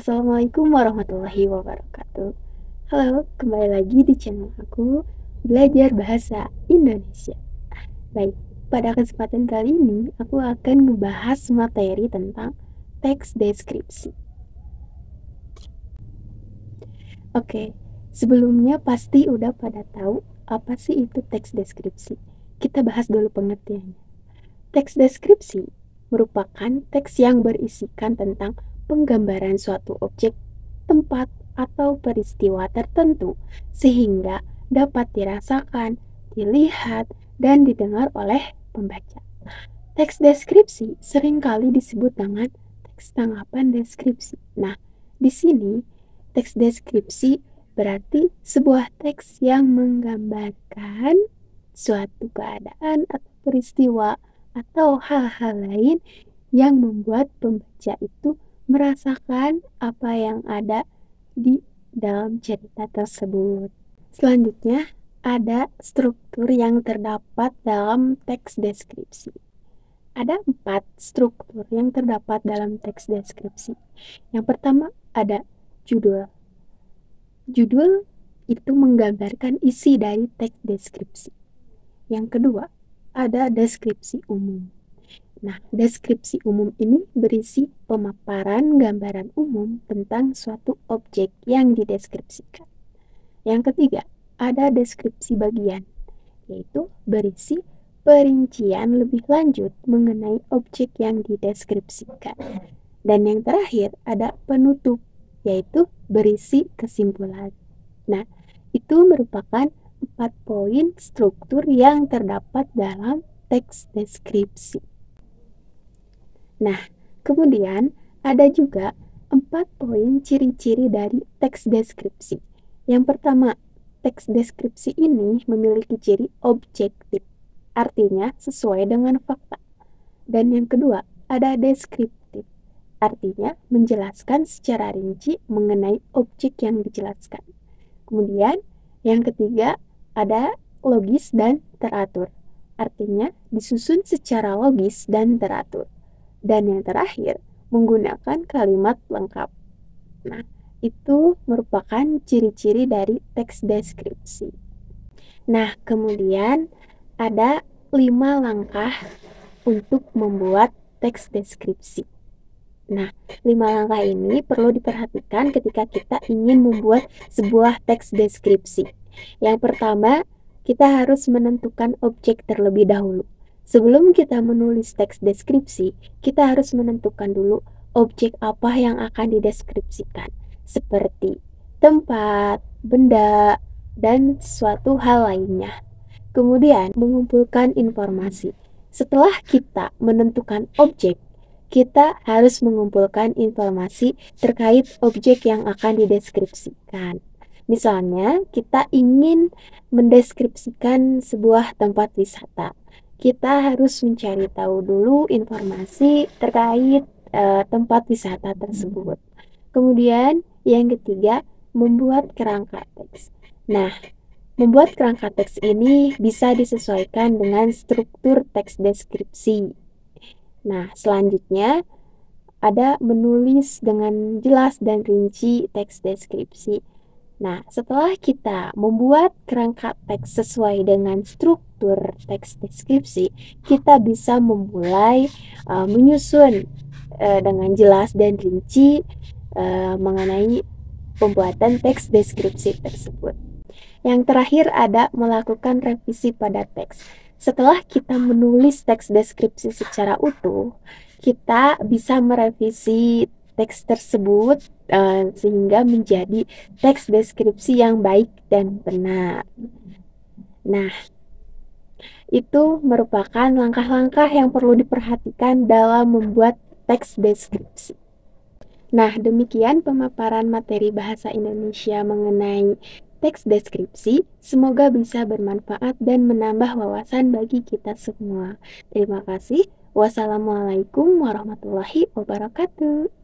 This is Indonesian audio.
Assalamualaikum warahmatullahi wabarakatuh. Halo, kembali lagi di channel aku, Belajar Bahasa Indonesia. Baik, pada kesempatan kali ini aku akan ngebahas materi tentang teks deskripsi. Oke, sebelumnya pasti udah pada tahu apa sih itu teks deskripsi. Kita bahas dulu pengertiannya. Teks deskripsi merupakan teks yang berisikan tentang penggambaran suatu objek, tempat, atau peristiwa tertentu sehingga dapat dirasakan, dilihat, dan didengar oleh pembaca. Teks deskripsi seringkali disebut dengan teks tanggapan deskripsi. Nah, di sini teks deskripsi berarti sebuah teks yang menggambarkan suatu keadaan atau peristiwa atau hal-hal lain yang membuat pembaca itu merasakan apa yang ada di dalam cerita tersebut. Selanjutnya, ada struktur yang terdapat dalam teks deskripsi. Ada 4 struktur yang terdapat dalam teks deskripsi. Yang pertama ada judul. Judul itu menggambarkan isi dari teks deskripsi. Yang kedua, ada deskripsi umum. Nah, deskripsi umum ini berisi pemaparan gambaran umum tentang suatu objek yang dideskripsikan. Yang ketiga, ada deskripsi bagian, yaitu berisi perincian lebih lanjut mengenai objek yang dideskripsikan. Dan yang terakhir, ada penutup, yaitu berisi kesimpulan. Nah, itu merupakan 4 poin struktur yang terdapat dalam teks deskripsi. Nah, kemudian ada juga 4 poin ciri-ciri dari teks deskripsi. Yang pertama, teks deskripsi ini memiliki ciri objektif, artinya sesuai dengan fakta. Dan yang kedua, ada deskriptif, artinya menjelaskan secara rinci mengenai objek yang dijelaskan. Kemudian, yang ketiga, ada logis dan teratur, artinya disusun secara logis dan teratur. Dan yang terakhir, menggunakan kalimat lengkap. Nah, itu merupakan ciri-ciri dari teks deskripsi. Nah, kemudian ada 5 langkah untuk membuat teks deskripsi. Nah, 5 langkah ini perlu diperhatikan ketika kita ingin membuat sebuah teks deskripsi. Yang pertama, kita harus menentukan objek terlebih dahulu. Sebelum kita menulis teks deskripsi, kita harus menentukan dulu objek apa yang akan dideskripsikan, seperti tempat, benda, dan suatu hal lainnya. Kemudian, mengumpulkan informasi. Setelah kita menentukan objek, kita harus mengumpulkan informasi terkait objek yang akan dideskripsikan. Misalnya, kita ingin mendeskripsikan sebuah tempat wisata. Kita harus mencari tahu dulu informasi terkait tempat wisata tersebut. Kemudian, yang ketiga, membuat kerangka teks. Nah, membuat kerangka teks ini bisa disesuaikan dengan struktur teks deskripsi. Nah, selanjutnya ada menulis dengan jelas dan rinci teks deskripsi. Nah, setelah kita membuat kerangka teks sesuai dengan struktur teks deskripsi, kita bisa memulai menyusun dengan jelas dan rinci mengenai pembuatan teks deskripsi tersebut. Yang terakhir ada melakukan revisi pada teks. Setelah kita menulis teks deskripsi secara utuh, kita bisa merevisi teks tersebut sehingga menjadi teks deskripsi yang baik dan benar. Nah, itu merupakan langkah-langkah yang perlu diperhatikan dalam membuat teks deskripsi. Nah, demikian pemaparan materi bahasa Indonesia mengenai teks deskripsi. Semoga bisa bermanfaat dan menambah wawasan bagi kita semua. Terima kasih. Wassalamualaikum warahmatullahi wabarakatuh.